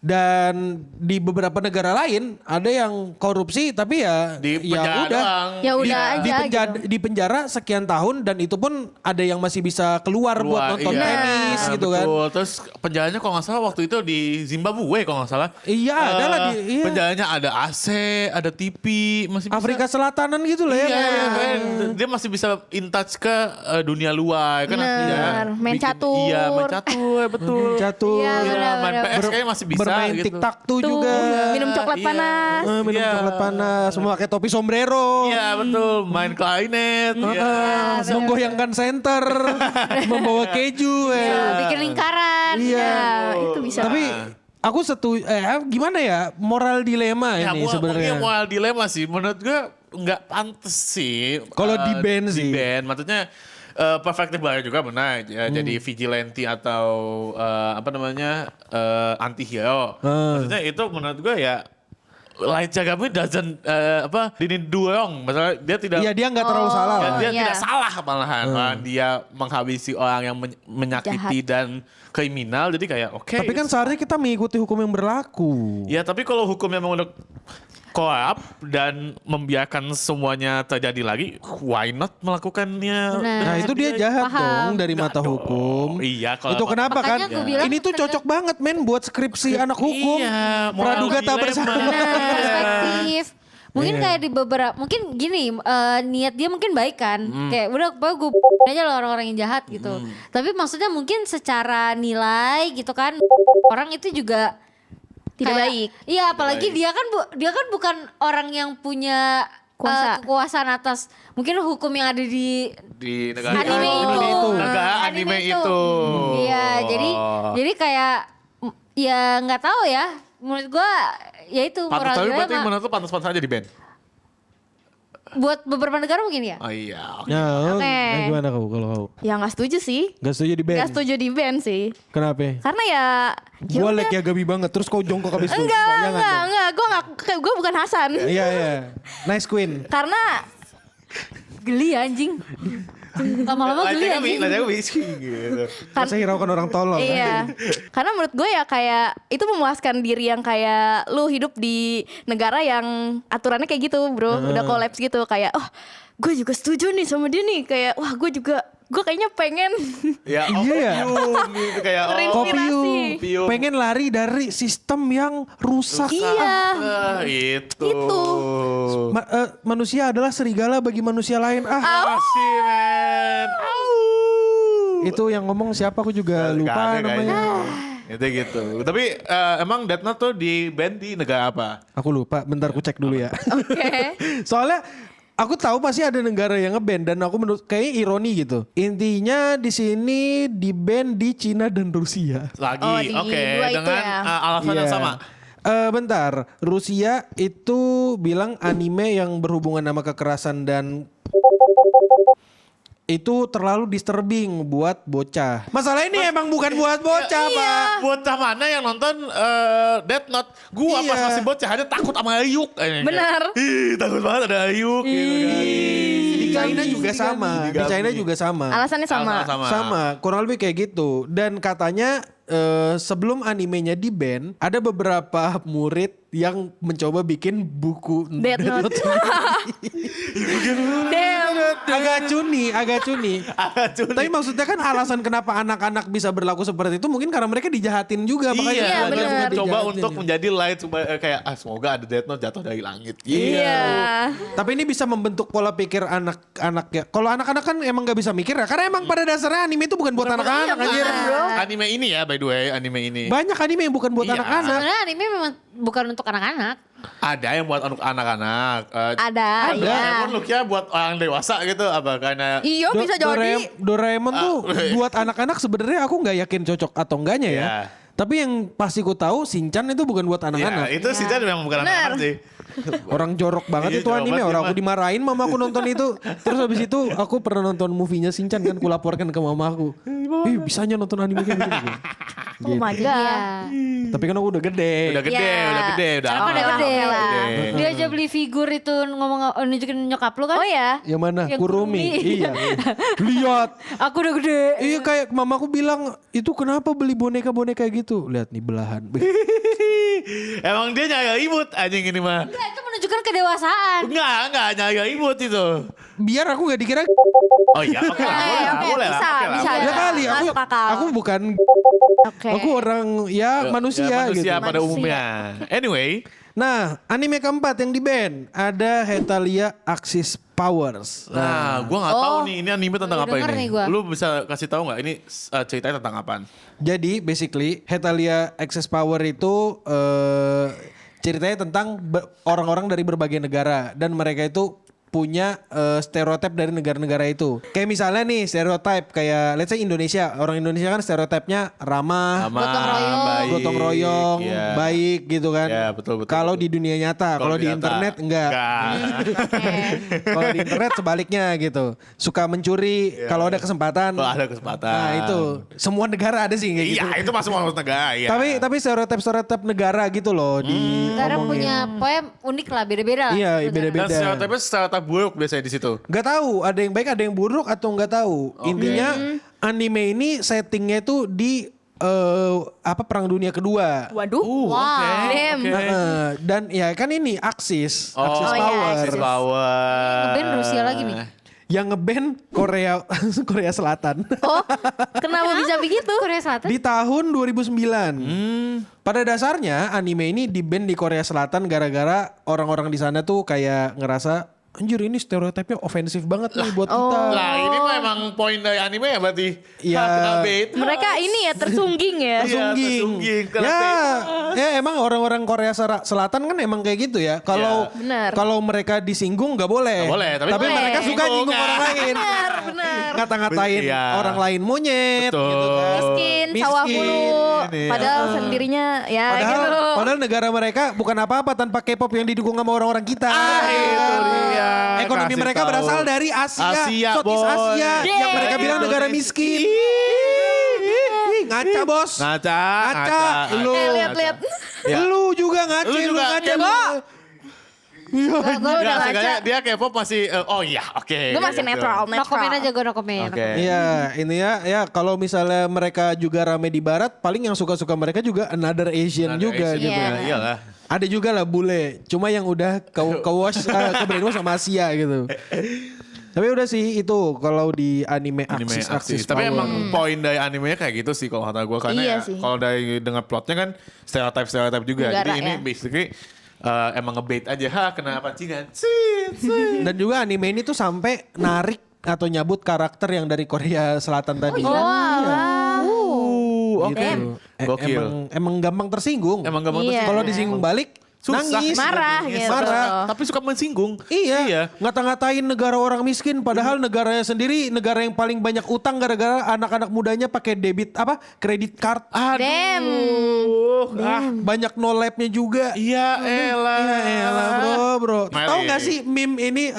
Dan di beberapa negara lain ada yang korupsi tapi ya Di penjara doang. Ya udah aja di penjara sekian tahun dan itu pun ada yang masih bisa keluar buat nonton iya. tenis Nah, gitu betul. kan. Terus penjaranya kalau nggak salah waktu itu di Zimbabwe kalau nggak salah. Iya, ada lah iya. Penjaranya ada AC, ada TV, masih bisa. Afrika Selatanan gitu lah ya. Iya, kayak. kayak dia masih bisa in touch ke dunia luar kan artinya. Bener, main bikin- catur. Iya, main catur, betul. Catur. Iya, Iya, main benar-benar. PS kayaknya masih bisa Bermain gitu. TikTok tuh Tuh, juga. minum coklat Iya. panas. Minum Iya. coklat panas, semua pakai topi sombrero. Iya, betul. Main klarinet. Iya. Menggoyangkan center, membawa keju. Bikin lingkaran. Iya. Ya, itu bisa. Tapi aku setuju. Gimana ya moral dilema Ya, ini sebenarnya. moral dilema sih. Menurut gue nggak pantas sih. Kalau di-ban sih. Di-ban. Maksudnya perspektif baru juga benar. Ya, jadi vigilante atau apa namanya anti hero. Maksudnya itu menurut gue ya Light Yagami doesn't didn't do wrong. Maksudnya dia tidak. Iya dia nggak terlalu salah. Dan lah. dia Iya. tidak salah malahan. Malahan dia menghabisi orang yang menyakiti dan kriminal. Jadi kayak oke. Tapi kan seharusnya kita mengikuti hukum yang berlaku. Ya tapi kalau hukumnya memang udah korup dan membiarkan semuanya terjadi lagi, why not melakukannya? Benar. Nah itu dia jahat Paham. dong dari mata hukum. Iya, kalau itu kenapa kan? Makanya gue bilang Ini tuh cocok banget men buat skripsi anak hukum. Iya, moral Praduga tak dilema. bersalah. Perspektif. Mungkin Iya. kayak di beberapa, mungkin gini, niat dia mungkin baik kan. Kayak udah gue aja lah orang-orang yang jahat gitu. Tapi maksudnya mungkin secara nilai gitu kan, orang itu juga Tidak kayak- baik. Iya, apalagi dia kan bukan orang yang punya Kuasa. kekuasaan atas mungkin hukum yang ada di negara anime itu. Negara anime itu. Iya, jadi kayak ya nggak tahu ya. Menurut gua ya itu Pantas moral tapi berarti dilema. menurut lu pantas-pantas aja di band. Buat beberapa negara mungkin ya. Oh iya. Ya, Oke. nah gimana kau kalau kau? Ya nggak setuju sih. Gak setuju di band? Nggak setuju di band sih. Kenapa? Karena ya Gue udah. like Yagami banget, terus kau jongkok habis itu. Enggak, Jangan dong. enggak. Gue bukan Hasan. Iya, iya. Nice queen. Karena Geli anjing. Lama-lama geli anjing. Lacaknya whisky gitu. Masa hiraukan orang tolol. Iya. Karena menurut gue ya kayak itu memuaskan diri yang kayak lu hidup di negara yang aturannya kayak gitu, bro. Udah kolaps gitu kayak gue juga setuju nih sama dia nih kayak wah gue kayaknya pengen Ya, Iya ya. opium gitu kayak Terinspirasi. Kopium. Pengen lari dari sistem yang rusak. iya. itu. Itu. Manusia adalah serigala bagi manusia lain. Masih men. Itu yang ngomong siapa aku juga lupa Gak ada namanya. kayaknya. Itu gitu. Tapi emang Death Note tuh di band di negara apa? Aku lupa, bentar aku cek dulu ya. Oke. Soalnya aku tahu pasti ada negara yang ngeband dan aku menurut kayaknya ironi gitu. Intinya di sini di band di Cina dan Rusia. Lagi, Oh, di oke. dua itu Dengan ya. alasan yang Iya. sama. Bentar, Rusia itu bilang anime yang berhubungan sama kekerasan dan itu terlalu disturbing buat bocah. Masalah ini emang bukan buat bocah, Pak. Bocah mana yang nonton Death Note? Gua Iya. pas masih bocah aja takut sama Ayuk. Benar. Ih, takut banget ada Ayuk. Gitu kan. Di China juga sama. Di China juga sama. Alasannya sama. Sama, kurang lebih kayak gitu. Dan katanya sebelum animenya di ban, ada beberapa murid yang mencoba bikin buku Death Note. Damn. agak cuni. Tapi maksudnya kan alasan kenapa anak-anak bisa berlaku seperti itu mungkin karena mereka dijahatin juga. Iya, Iya, mereka bener. juga coba dijahatin. untuk menjadi light supaya kayak semoga ada Death Note jatuh dari langit. Iya. Tapi ini bisa membentuk pola pikir anak-anak ya. Kalau anak-anak kan emang gak bisa mikir ya. Karena emang pada dasarnya anime itu bukan buat anak-anak anjir. Anime ini ya by the way, anime ini. Banyak anime yang bukan buat Iya. anak-anak. Sebenarnya anime memang bukan untuk anak-anak. Ada yang buat anak-anak. Ada, iya. Doraemon look ya buat orang dewasa gitu apa karena Iya bisa jadi. Doraemon tuh buat anak-anak sebenarnya aku nggak yakin cocok atau enggaknya ya. Iya. Tapi yang pasti ku tahu Shinchan itu bukan buat anak-anak. ya, itu sih memang bukan anak-anak sih. Orang jorok banget Iya, itu jorok anime. banget, Orang Mas. aku dimarahin mama aku nonton itu. Terus habis itu aku pernah nonton movie-nya Shinchan kan kulaporkan ke mama aku. Ih bisanya nonton anime kayak gini. Oh my god. Iya. Tapi kan aku udah gede. Udah gede, Ya. udah gede, udah. Sekarang apa. udah gede. Oke lah. Dia aja beli figur itu nunjukin nyokap lu kan. Oh ya. Yang mana? Yang Kurumi. Kurumi. Iya. Lihat. Aku udah gede. Iya kayak mamaku bilang itu kenapa beli boneka-boneka gitu. Lihat nih belahan. Emang dia nyari ribut anjing ini mah. Enggak, itu menunjukkan kedewasaan. Enggak nyari ribut itu. Biar aku gak dikira. Oh iya, oke lah, boleh lah, Oke, boleh lah. bisa, oke lah. bisa. Ya kali Masuk akal. aku bukan. Oke. Aku orang ya manusia, manusia gitu. pada umumnya. Anyway, Nah, anime keempat yang di band ada Hetalia Axis Powers. nah gua nggak tahu Oh. nih ini anime tentang Baru apa denger ini. nih gua. Lu bisa kasih tahu nggak ini ceritanya tentang apaan? Jadi basically Hetalia Axis Power itu ceritanya tentang orang-orang dari berbagai negara dan mereka itu punya stereotip dari negara-negara itu. Kayak misalnya nih stereotip kayak let's say Indonesia. Orang Indonesia kan stereotipnya ramah, Gotong royong. baik, gotong royong, iya. baik gitu kan. Ya, betul, betul, Kalau betul. di dunia nyata, kalau di nyata, internet enggak. Kalau di internet sebaliknya gitu. Suka mencuri kalau ada kesempatan. Kalau ada kesempatan. Nah, itu semua negara ada sih kayak gitu. Iya, itu masuk masuk negara. Iya. Tapi stereotip negara gitu loh di Negara punya poem unik lah, beda-beda lah. Iya, Dan beda-beda. stereotip buruk biasanya di situ. Gak tahu, ada yang baik, ada yang buruk atau nggak tahu. Intinya anime ini settingnya itu di Perang Dunia Kedua. Waduh. Wow. Damn. Dan ya kan ini Axis, Oh, Axis iya, Power. Axis Power. Ngeband Rusia lagi nih. Yang ngeband Korea Korea Selatan. Oh, kenapa bisa begitu? Korea Selatan. Di tahun 2009. Pada dasarnya anime ini di band di Korea Selatan gara-gara orang-orang di sana tuh kayak ngerasa anjir ini stereotipnya ofensif banget nih buat kita. Lah ini mah emang poin dari anime ya berarti. Iya. Kenapa itu? Mereka ini ya tersungging ya. Tersungging. tersungging. Kenapa Ya emang orang-orang Korea Selatan kan emang kayak gitu ya. Kalau Ya. Benar. kalau mereka disinggung nggak boleh. Nggak boleh, tapi boleh. mereka suka Singgung, nyinggung ya. orang lain. Benar. Ngata-ngatain Iya. orang lain monyet Betul. gitu kan. Miskin, sawah mulu. Ini, Padahal sendirinya ya gitu. Padahal negara mereka bukan apa-apa tanpa K-pop yang didukung sama orang-orang kita. Itu dia. Ekonomi Kasih mereka tahu. berasal dari Asia, Asia, Southeast boy. Asia, yang Yeah. mereka bilang negara miskin. Ih, ngaca bos. Ngaca. Lu. Lihat-lihat. Ya. Lu juga ngaca, Lu juga ngaca. ngaca. Gue udah Nggak, ngaca. seenggaknya dia K-pop masih oh iya oke. Gue masih Gitu. netral. No comment aja gue no comment. Oke. Iya, ini ya kalau misalnya mereka juga rame di barat, paling yang suka-suka mereka juga another Asian Ada juga Asian gitu. juga, iyalah. Ada juga lah bule, cuma yang udah ke brainwash sama Asia gitu. Tapi udah sih itu kalau di anime aksis. Tapi power. emang poin dari animenya kayak gitu sih kalau kata gue karena Iya ya, sih. kalau dari dengan plotnya kan stereotype juga. Negara, Jadi ini ya. basically emang ngebait aja kena pancingan. Dan juga anime ini tuh sampai narik atau nyabut karakter yang dari Korea Selatan tadi. Oh, wow. Oke. Gokil. Emang gampang tersinggung. Emang gampang Iya. tersinggung. Kalau disinggung balik Susah. nangis, Marah gitu. marah. Tapi suka mensinggung. Iya, ngata-ngatain negara orang miskin padahal negaranya sendiri negara yang paling banyak utang gara-gara anak-anak mudanya pakai kredit card. Damn. Banyak no labnya juga. Iya elah. Ya elah bro. Mari. Tahu gak sih meme ini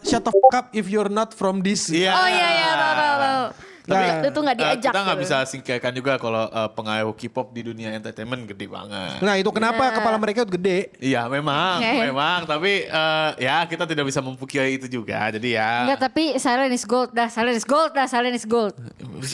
shut the fuck up if you're not from this. Iya. Oh iya tahu. Tapi Nah, itu tuh nggak diajak. Kita nggak gitu. bisa singkirkan juga kalau pengaruh K-pop di dunia entertainment gede banget. Nah itu kenapa kepala mereka gede. Iya memang, Oke. memang. Tapi ya kita tidak bisa memungkiri itu juga. Jadi ya. Enggak, tapi silent is gold dah, silent is gold dah, silent is gold.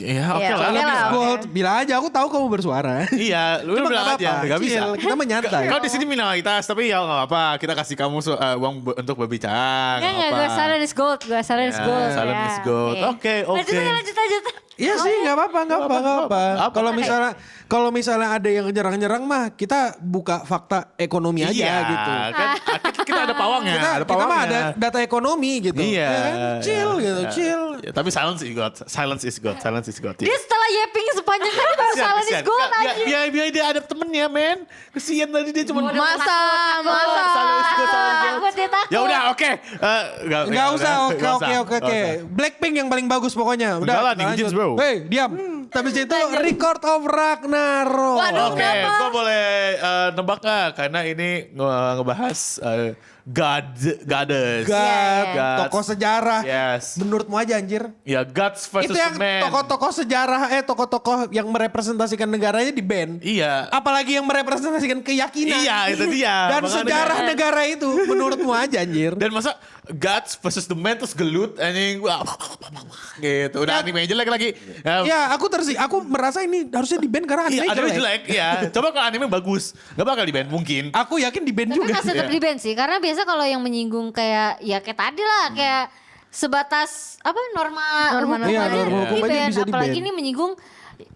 Ya oke Iya, lah. oke lah. Gold, bilang aja aku tahu kamu bersuara. Iya, lu Cuma bilang nggak aja, apa-apa, nggak bisa. chill, kita menyantai. Kau di sini minoritas, tapi ya nggak apa-apa. Kita kasih kamu uang untuk berbicara. Enggak, gue silent is gold, gue silent is Ya, gold. silent ya. is gold. Oke, oke. Lanjut. Iya sih, nggak apa-apa. Apa? Kalau misalnya ada yang nyerang-nyerang mah, kita buka fakta ekonomi aja Iya, gitu. kan kita ada pawangnya, ada Kita mah pawangnya. ada data ekonomi gitu. Iya. Ya kan? Chill gitu, chill. Ya, tapi silence is God. Silence is God. Silence is God. Dia setelah yapping sepanjang tadi baru silent is gold Nggak, aja. biar dia ada temennya, men. Kesian tadi dia cuma Masa. Silence is God, silence is God. Takut dia takut. Ya udah, oke. Nggak usah, oke. Blackpink yang paling bagus pokoknya. Udah, Enggak lah, kita New Jeans, lanjut. bro. Hei, diam. Habis itu Record of Ragnarok. Waduh. Oke, Kenapa? gue boleh nebak nggak? Karena ini ngebahas goddess. God, Gods. tokoh sejarah. Yes. Menurutmu aja anjir. Ya, gods versus Itu yang man. tokoh-tokoh sejarah, tokoh-tokoh yang merepresentasikan negaranya di band. Iya. Apalagi yang merepresentasikan keyakinan. Iya, itu dia. Dan Makanya- sejarah negara itu menurutmu aja anjir. Dan masa gods versus the man terus gelut anjing wah, gitu. Udah anime jelek lagi. Ya, aku merasa ini harusnya di band karena Iya, anime anime jelek. jelek. Iya. Coba kalau anime bagus, gak bakal di band mungkin. Aku yakin di band Tapi juga. kan tetap Iya. di band sih, karena biasa kalau yang menyinggung kayak ya kayak tadi lah, kayak sebatas apa norma hukum Iya, aja norma hukum di aja band. bisa di Apalagi band. ini menyinggung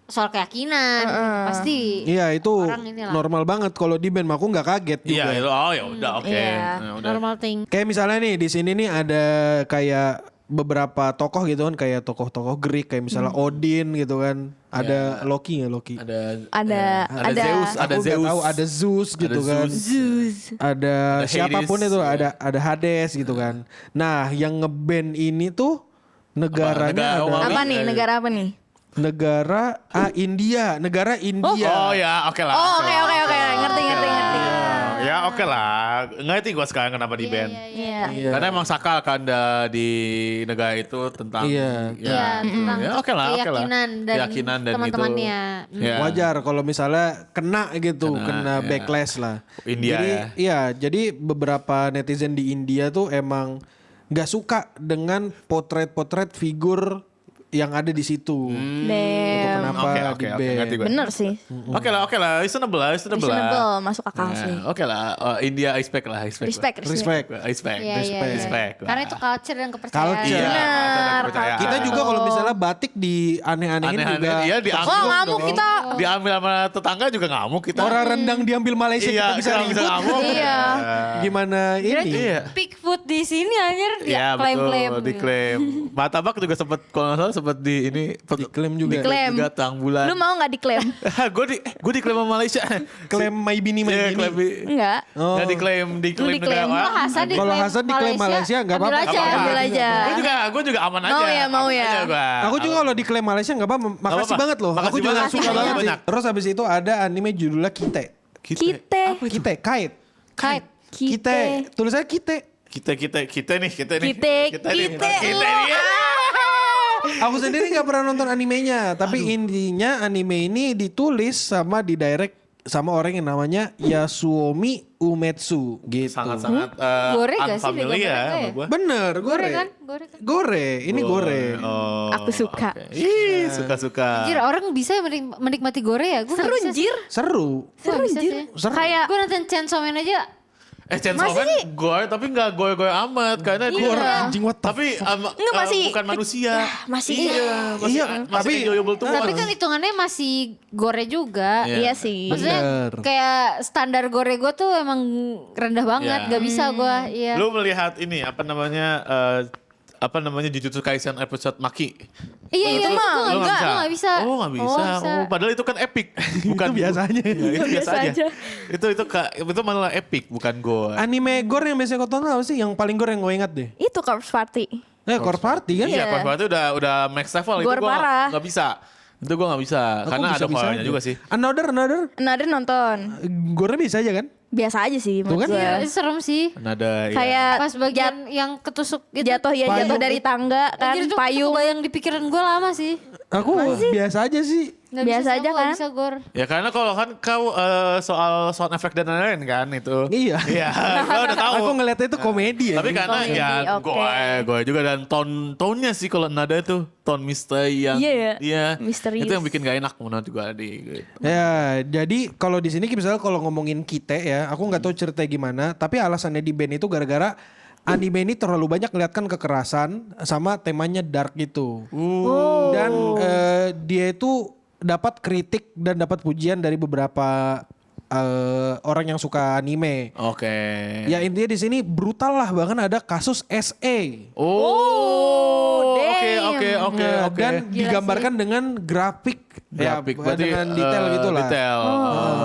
soal keyakinan, pasti. Iya, itu Orang inilah. normal banget kalau di band. Aku nggak kaget juga. Iya, itu oh ya udah oke. Iya, Nah, udah. Normal thing. Kayak misalnya nih di sini nih ada kayak beberapa tokoh gitu kan, kayak tokoh-tokoh Greek kayak misalnya Odin gitu kan. Ada Loki nggak Loki? Ada Ada Zeus, ada Aku nggak Zeus. tahu, ada Zeus gitu Ada kan. Zeus. Ada Ada siapapun Hades, itu, ya. ada Hades gitu kan. Nah, yang ngeband ini tuh negaranya Negara ada apa? apa nih? Negara apa nih? negara India, negara India. Oh ya, oke lah. Oh, oke. Ngerti. Ya oke lah. Ngerti gue sekarang kenapa di band. Iya. Iya. Karena emang sakal kan di negara itu tentang Iya. Iya, tentang Ya, oke lah, oke lah. keyakinan dan Keyakinan dan teman-temannya. itu. Ya. Wajar kalau misalnya kena gitu, kena ya. backlash lah. India jadi, ya. Iya, jadi beberapa netizen di India tuh emang nggak suka dengan potret-potret figur yang ada di situ. Itu Damn. kenapa Oke, di oke, band. ngerti gue. Bener sih. Oke lah, reasonable. Reasonable, masuk akal Ya, sih. Oke lah, India respect lah, Respect. Respect. Respect. Iya, iya, iya. Respect. Karena itu culture dan kepercayaan. Culture. Iya, Benar, kepercayaan. Kita juga kalau misalnya batik di aneh-anehin juga. Aneh-aneh, iya diambil. Oh, ngamuk dong. kita. Diambil sama tetangga juga ngamuk kita. Orang rendang diambil Malaysia Iya, kita bisa kita bisa ribut. ngamuk. Iya. Gimana Kira ini? Iya. pick food di sini anjir Iya ya, klaim-klaim. betul, diklaim. Martabak juga sempat kalau nggak salah sempat di ini Diklaim juga. Diklaim. juga tang bulan. Lu mau nggak diklaim? gue diklaim sama Malaysia. Klaim my bini my Iya, bini. klaim. Enggak. Oh. Nggak diklaim Lu diklaim. negara Kalau orang. Hasan diklaim, Kalau Hasan diklaim Malaysia, nggak ambil apa-apa. aja. Ambil aja. Gue juga aman aja. Mau ya, mau Aman ya. aja gua. Aku juga kalau diklaim Malaysia nggak apa, makasih apa-apa. banget loh. Makasih Aku juga banget. suka Makasih banget sih. banyak. Terus habis itu ada anime judulnya Kite. Kite. Kite, kite. Kite. Kite. Tulisannya Kite. Kita nih. Kite. nih. Kite. Kita nih. Aku sendiri nggak pernah nonton animenya, tapi intinya anime ini ditulis sama di direct sama orang yang namanya Yasuomi Umetsu gitu. Sangat-sangat Gore gak sih unfamiliar gambarnya sama ya? gue. Bener, Gore gore. kan? Gore kan? Gore, ini gore. Oh, Aku suka. oke. Ih, suka-suka. Anjir, orang bisa menikmati gore ya? Gua Seru nggak bisa sih. anjir. Seru. Gua nggak bisa anjir. sih. Seru. Kayak Gue nonton Chainsaw Man aja. Chainsaw Man gore tapi gak gore-gore amat karena dia Gore, anjing, what the tapi Nggak, masih- bukan manusia. masih- Iya, Iya, masih tapi- enjoyable tuh. Tapi kan hitungannya masih gore juga. Iya. iya sih. Maksudnya Bener. kayak standar gore gue tuh emang rendah banget. Iya. Gak bisa gue. Iya. Lu melihat ini apa namanya Jujutsu Kaisen episode Maki. Iya itu mah Lu enggak. Gue gak bisa. Oh gak bisa. Oh, padahal itu kan epic. Bukan Itu biasanya. Ya, itu biasa Biasa aja. aja. Itu malah epic bukan gore. Anime gore yang biasanya kau tonton apa sih? Yang paling gore yang gue ingat deh. Itu Corpse Party. Corpse Party kan? Iya, Corpse Party udah max level itu Gore gua parah. nggak bisa. Itu gua nggak bisa Aku karena ada bisa-bisa horornya aja. juga sih. Another. Another nonton. Gore bisa aja kan? Biasa aja sih Tuh kan? menurut gue. Iya serem sih. Ada ya. Kayak Pas bagian yang ketusuk gitu. jatuh ya Payung. jatuh dari tangga kan Anjir, itu payung. kebayang di pikiran gue lama sih. Aku biasa aja sih. Gak Biasa bisa aja gua kan? Gak bisa gore. Ya karena kalau kan kau soal sound effect dan lain-lain kan itu. Iya. Iya, kau udah tahu. Aku ngeliatnya itu komedi ya. Tapi karena Komedi, ya oke. gue juga dan tone-nya sih kalau nada itu tone misteri yang Iya ya, iya, misterius. itu yang bikin gak enak menurut gue di gitu. Ya, jadi kalau di sini misalnya kalau ngomongin kita ya, aku nggak tahu ceritanya gimana, tapi alasannya di band itu gara-gara anime ini terlalu banyak melihatkan kekerasan sama temanya dark gitu. Dan dia itu dapat kritik dan dapat pujian dari beberapa orang yang suka anime. Oke. Ya intinya di sini brutal lah, bahkan ada kasus SA. Oke. Nah, dan digambarkan dengan grafik, Grafik, berarti, dengan detail gitu lah. Detail.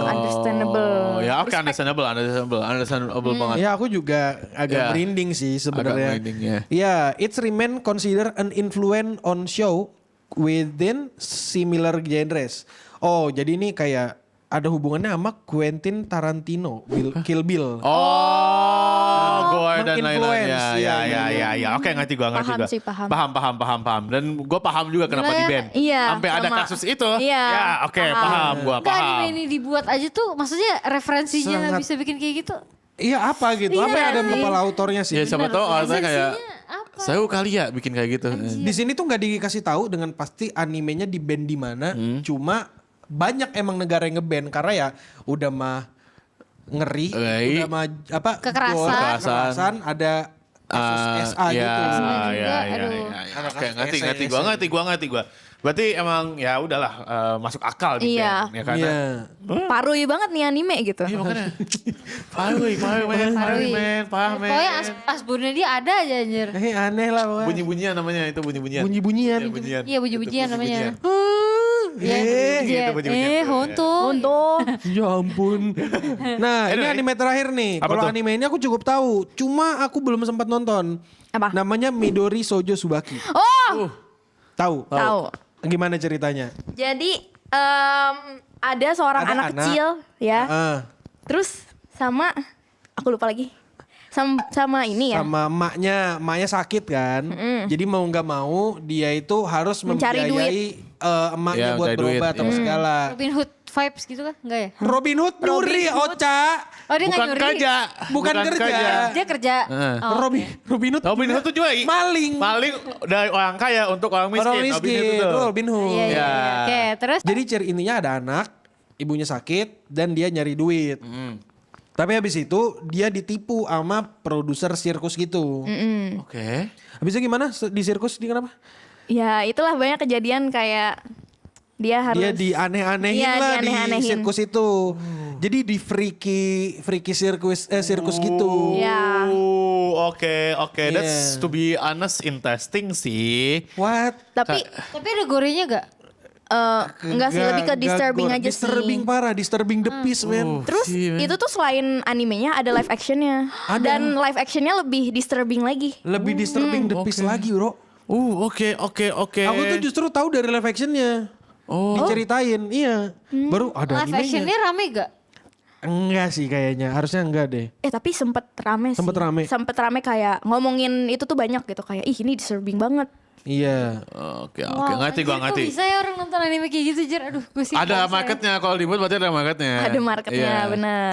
Understandable. Oh, ya oke, understandable banget. Ya aku juga agak Ya. merinding sih sebenarnya. Agak merinding, ya. Ya, it's remain considered an influence on show within similar genres. Oh, jadi ini kayak ada hubungannya sama Quentin Tarantino, Kill Bill. Oh, gue dan lain-lain. Menginfluence, Ya. Oke, ngerti gue. Paham sih, paham. Paham. Dan gue paham juga kenapa Gila di ya. band. Iya, Sampai ada sama. kasus itu. Iya, Ya, oke, paham. Gue Enggak anime paham. ini dibuat aja tuh maksudnya referensinya Sangat- bisa bikin kayak gitu. Iya apa gitu? Iya apa yang ada sih. kepala autornya sih? Ya siapa tahu orangnya kayak Esensinya apa? saya kali ya bikin kayak gitu. Di sini tuh nggak dikasih tahu dengan pasti animenya di band di mana. Cuma banyak emang negara yang ngeband karena ya udah mah ngeri, Ngeri. udah mah apa? Kekerasan. gore, Kekerasan. kekerasan, ada kasus SA gitu. juga, Ya. aduh. Oke, ngerti SA. gue. Berarti emang ya udahlah masuk akal di Iya. band. Ya kan? Iya. Parui banget nih anime gitu. Iya makanya. Parui men. Pokoknya asburnya dia ada aja anjir. Aneh lah pokoknya. Bunyi-bunyian namanya itu bunyi-bunyian. Bunyi-bunyian. Iya, bunyian. Iya bunyi-bunyian Itu namanya. gitu bunyi-bunyian. Honto. Ya ampun. Nah ini Anyway. anime terakhir nih. Apa Kalau tuh? anime ini aku cukup tahu. Cuma aku belum sempat nonton. Apa? Namanya Midori Shoujo Tsubaki. Oh, Tahu? tahu. Gimana ceritanya? Jadi ada seorang Ada anak anak. kecil ya. Ah, Terus sama aku lupa lagi. Sama ini ya. sama emaknya sakit kan. Jadi mau nggak mau dia itu harus Mencari membiayai emaknya Ya, buat mencari duit, berobat atau ya. segala. Robin Hood vibes gitu kan? Enggak ya? Robin Hood nyuri, Ocha. Oh dia nggak Bukan nyuri. kerja. Bukan kerja. Dia kerja. Oh, Robin Hood. Robin Hood tuh juga Maling. Maling dari orang kaya untuk orang miskin. Orang miskin. Robin Hood itu. Robin Hood. Iya, iya, Ya. iya. Oke, terus Jadi intinya ada anak, ibunya sakit dan dia nyari duit. Tapi habis itu dia ditipu sama produser sirkus gitu. Oke. Habisnya gimana di sirkus dia kenapa? Ya itulah banyak kejadian kayak dia harus. Dia dianeh-anehin Iya, lah dianeh-anehin. di sirkus itu. Jadi di freaky sirkus gitu. Ya. Oke. That's Yeah. to be honest interesting sih. What? Tapi tapi ada gorenya gak? enggak sih, lebih ke disturbing gore. aja Disturbing sih. parah, disturbing the peace man. Terus Sih, men. itu tuh selain animenya ada live actionnya. Ada. Dan live actionnya lebih disturbing lagi. Lebih disturbing the peace lagi bro. Oke. Aku tuh justru tahu dari live actionnya. Oh. Diceritain, iya. Baru ada Live animenya. actionnya rame gak? Enggak sih kayaknya, harusnya enggak deh. Tapi sempet rame sih. Sempet rame. Sempet rame kayak ngomongin itu tuh banyak gitu. Kayak ih ini disturbing banget. Iya. Oke, ngerti gue anjir, ngerti. Kok bisa ya orang nonton anime kayak gitu, Jer? Aduh, gue sih. Ada nggak bisa. marketnya, kalau dibuat berarti ada marketnya. Ada marketnya, Iya. benar.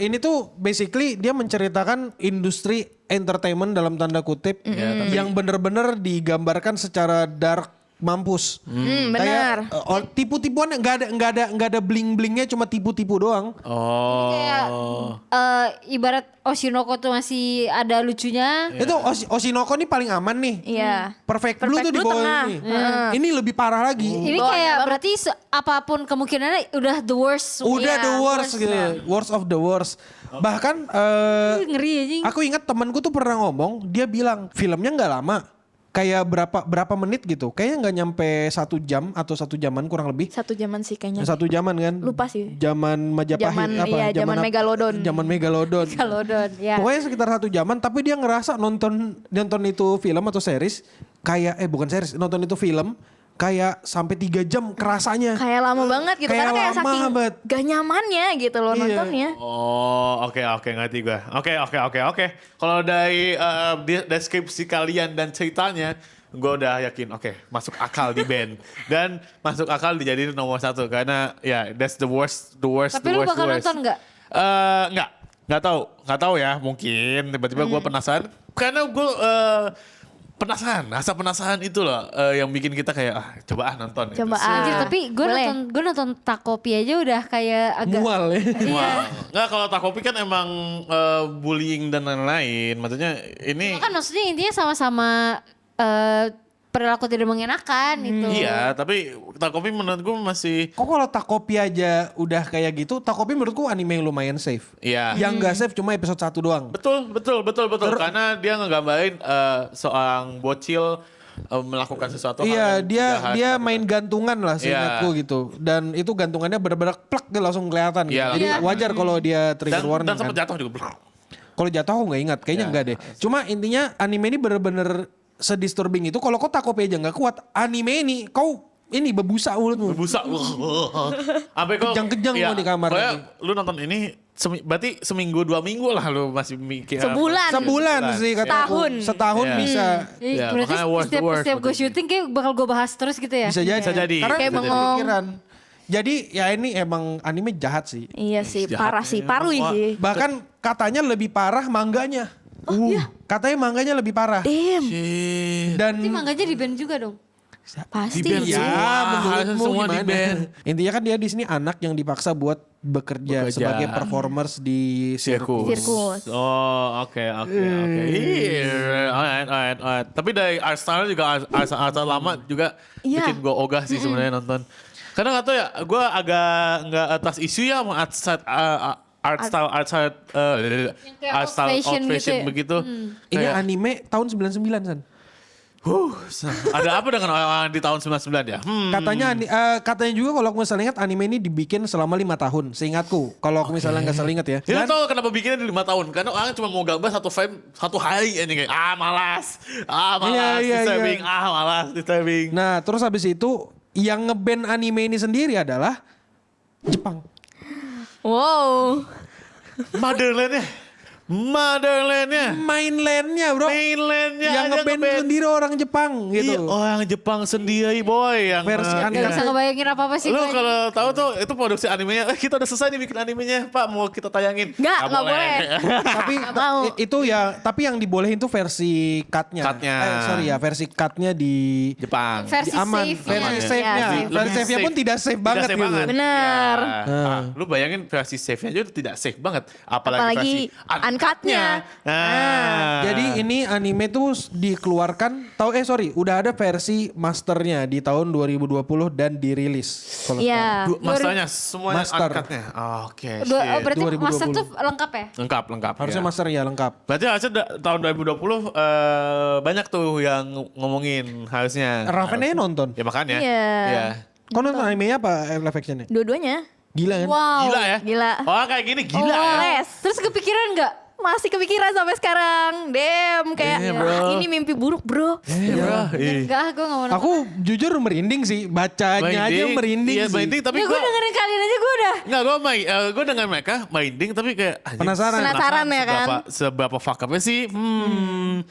Ini tuh basically dia menceritakan industri entertainment dalam tanda kutip yang bener-bener digambarkan secara dark mampus. Benar. Kayak tipu-tipuan nggak ada bling-blingnya, cuma tipu-tipu doang. Kayak ibarat Oshinoko tuh masih ada lucunya. Itu Oshinoko nih paling aman nih. Iya. Perfect Blue tuh di Blue bawah tengah. ini. Ini lebih parah lagi. Ini Bawahnya kayak banget. berarti apapun kemungkinannya udah the worst. Udah Iya, the worst gitu. Worst of the worst. Bahkan Ngeri anjing. aku ingat temanku tuh pernah ngomong, dia bilang filmnya nggak lama. Kayak berapa menit gitu. Kayaknya nggak nyampe 1 jam atau 1 jaman kurang lebih. 1 jaman sih kayaknya. 1 jaman kan? Lupa sih. Zaman Majapahit Zaman apa? Megalodon. Zaman Megalodon. Kalau Don, ya. Pokoknya sekitar 1 jaman, tapi dia ngerasa nonton itu film atau series kayak bukan series, nonton itu film kayak sampai 3 jam kerasanya. Kayak lama banget gitu. Kayak Karena kayak lama saking banget. gak nyamannya gitu loh Iya. nontonnya. Oh, oke, ngerti gue. Oke. Kalau dari deskripsi kalian dan ceritanya, gue udah yakin, masuk akal di band. Dan masuk akal dijadiin nomor 1 karena ya that's the worst. Tapi lu bakal nonton nggak? Nggak tahu ya, mungkin tiba-tiba gue penasaran. Karena gue rasa penasaran itu loh yang bikin kita kayak coba nonton. gitu. Coba Anjir, tapi boleh. gue nonton Takopi aja udah kayak agak Mual ya. Wah, nggak, kalau Takopi kan emang bullying dan lain-lain. Maksudnya ini kan maksudnya intinya sama-sama perilaku tidak mengenakan itu. iya, tapi Takopi menurut gue masih Kok kalau Takopi aja udah kayak gitu, Takopi menurutku anime yang lumayan safe. iya. Yang nggak safe cuma episode 1 doang. Betul. Karena dia ngegambarin seorang bocil melakukan sesuatu Iya, hal yang dia jahat, dia lakukan. main gantungan lah seingatku gitu. Dan itu gantungannya bener-bener plak dia langsung kelihatan gitu. Iya, Jadi langsung. wajar kalau dia trigger warning dan kan. sempat jatuh juga. Kalau jatuh aku nggak ingat, kayaknya Iya. enggak deh. Cuma intinya anime ini bener-bener sedisturbing itu. Kalau kau Takopi aja nggak kuat, anime ini kau ini bebusa mulutmu. Berbusa. Sampai kok Kejang-kejang iya, lo di kamar pokoknya nanti. lu nonton ini berarti seminggu 2 minggu lah lu masih mikir. Sebulan sih kata aku. Setahun Iya. bisa. Iya, Berarti makanya worst setiap gue berarti. syuting kayak bakal gue bahas terus gitu ya. Bisa jadi. Bisa jadi. Karena Kayak bisa jadi bengong. pikiran. Jadi ya ini emang anime jahat sih. Iya sih, Jahat parah ya. sih, parui Wah. sih. Bahkan katanya lebih parah mangganya. Katanya mangganya lebih parah. Damn. Shit. Dan Berarti manganya di band juga dong. Pasti. Di band ya semua, menurutmu semua di gimana? band. Intinya kan dia di sini anak yang dipaksa buat bekerja sebagai performers di sirkus. Sirkus. Oh, oke. Iya, alright. Tapi dari art style juga art style lama juga Iya. bikin gue ogah sih sebenarnya nonton. Karena nggak tahu ya, gue agak nggak atas isu ya sama art style art style kayak art style old fashion old fashion gitu ya. begitu. Ini Kayak, anime tahun 99 San. ada apa dengan orang-orang di tahun 99 ya? Katanya juga kalau aku misalnya ingat anime ini dibikin selama 5 tahun seingatku. Kalau aku misalnya nggak salah ingat ya. Ya, lu tau kenapa bikinnya di 5 tahun? Karena orang cuma mau gambar satu frame 1 hari ini kayak malas, Iya. disturbing. Nah terus habis itu yang ngeband anime ini sendiri adalah Jepang. Wow. Motherland-nya. Mainlandnya bro. Mainland-nya Yang aja ngeband sendiri orang Jepang gitu. Iya, orang Jepang sendiri boy yang Versi iya. anime. Gak bisa ngebayangin apa-apa sih. Lu gue. kalau tahu tuh itu produksi animenya, kita udah selesai nih bikin animenya, Pak, mau kita tayangin. Nggak boleh. Tapi mau. itu ya, tapi yang dibolehin tuh versi cut-nya. Cut-nya. Versi cut-nya di Jepang. Versi aman. safe-nya. Versi Iya, safe-nya. safe. Versi Lebih safe-nya pun safe. tidak safe banget safe gitu. banget. Bener. Ya. Lu bayangin versi safe-nya aja udah tidak safe banget. Apalagi Apalagi versi uncut-nya. Jadi ini anime tuh dikeluarkan udah ada versi masternya di tahun 2020 dan dirilis. Kalau Iya. Masternya semuanya Master. uncut-nya. Oke, Berarti 2020. master tuh lengkap ya? lengkap. harusnya ya. master ya lengkap. Berarti harusnya tahun 2020 banyak tuh yang ngomongin harusnya. Raven aja nonton. Ya makanya. Iya. Iya. Kau nonton animenya apa live actionnya? Dua-duanya. Gila kan? Wow. Gila ya. Gila. Oh kayak gini gila Oh, ya. Les. Terus kepikiran nggak? masih kepikiran sampai sekarang. Damn, kayak bro. ini mimpi buruk, bro. Enggak, gue gak mau nonton. Aku jujur merinding sih, bacanya aja merinding Iya sih. merinding tapi Ya gue dengerin kalian aja gue udah. Enggak, gue dengan mereka merinding tapi kayak anjing, Penasaran ya kan? Seberapa fuck up-nya sih?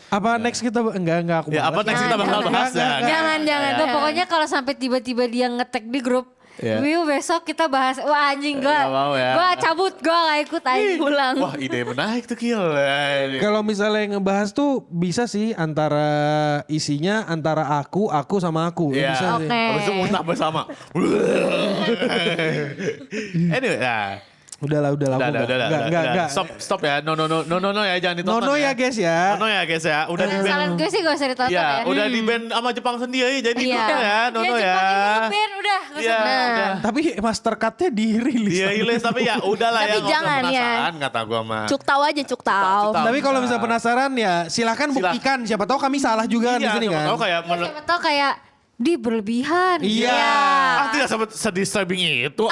Apa next kita enggak aku. Ya apa next kita bakal bahas ya? Jangan. Nggak, pokoknya kalau sampai tiba-tiba dia nge-tag di grup, Iya. Wiu besok kita bahas. Wah anjing gue. Nggak mau ya. Gue cabut, gue gak ikut anjing. Pulang. Wah ide menarik tuh Kil. Kalau misalnya ngebahas tuh bisa sih antara isinya antara aku sama aku. Iya. Bisa sih. Oke. Habis itu muntah bersama. Anyway, nah. Udahlah. Udah. Enggak. Stop ya. No ya, jangan ditonton. Nono ya guys ya. Nono ya guys ya. Udah di ban. Saran gue sih gak usah ditonton ya. Ya, udah di ban sama Jepang sendiri. Jadi Iya. Nono ya, Nono ya. Jepang ini udah. Gak Iya, usah. udah. Tapi master cut-nya dirilis. Dia rilis tapi ya udahlah Tapi ya. nggak usah jangan ya. penasaran, kata gua mah. Cuk tahu aja, cuk tahu. Cuk tahu. Tapi kalau misalnya penasaran ya silakan buktikan. Siapa tahu kami salah juga kan di Iya, sini siapa kan. tahu kayak Siapa tau kayak di berlebihan. Iya. tidak sampai sedisturbing itu.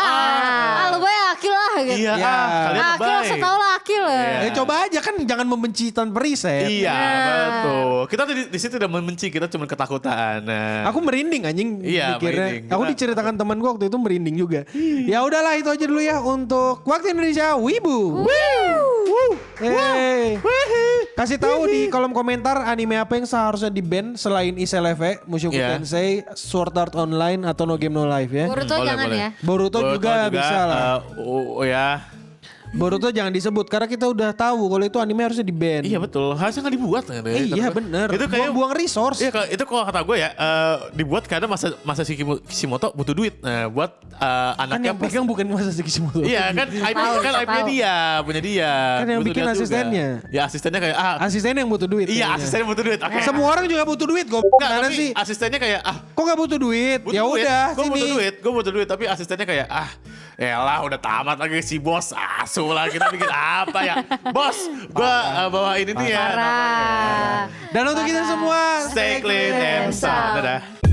Lu bayar akil lah gitu. Iya, Iya. kalian Akil lebay. setau lah akil lah. Iya. Coba aja kan jangan membenci tanpa riset. Iya, betul. Kita di situ tidak membenci, kita cuma ketakutan. Nah. Aku merinding anjing Iya, mikirnya. merinding. Aku Kita- diceritakan teman gue waktu itu merinding juga. Ya udahlah itu aja dulu ya untuk Waktu Indonesia Wibu. Hey. Kasih tahu di kolom komentar anime apa yang seharusnya di-ban selain Iseleve, Mushoku Iya. Tensei, Sword Art Online atau No Game No Life ya. Boruto Boleh, jangan boleh. ya. Boruto juga bisa lah. Oh ya. Boruto jangan disebut karena kita udah tahu kalau itu anime harusnya di-ban. Iya betul, harusnya nggak dibuat kan. Iya bener. Itu kayak buang resource. Iya, itu kalau kata gue ya dibuat karena masa Kishimoto butuh duit. Nah, buat Kan anaknya yang pegang bukan Masashi Kishimoto. Iya kan IP kan IP-nya dia, punya dia. Kan yang Butuh bikin duit juga. asistennya. Ya asistennya kayak Asistennya yang butuh duit. iya kayaknya. asistennya butuh duit. Oke. Semua orang juga butuh duit kok. Enggak, Mana tapi sih? asistennya kayak Kok gak butuh duit? butuh Ya duit. udah Gue sini. butuh duit tapi asistennya kayak elah udah tamat lagi si bos asu lah kita bikin apa ya bos gue bawa ini nih ya namanya. Parah. Dan untuk kita semua Stay clean and sound. Dadah.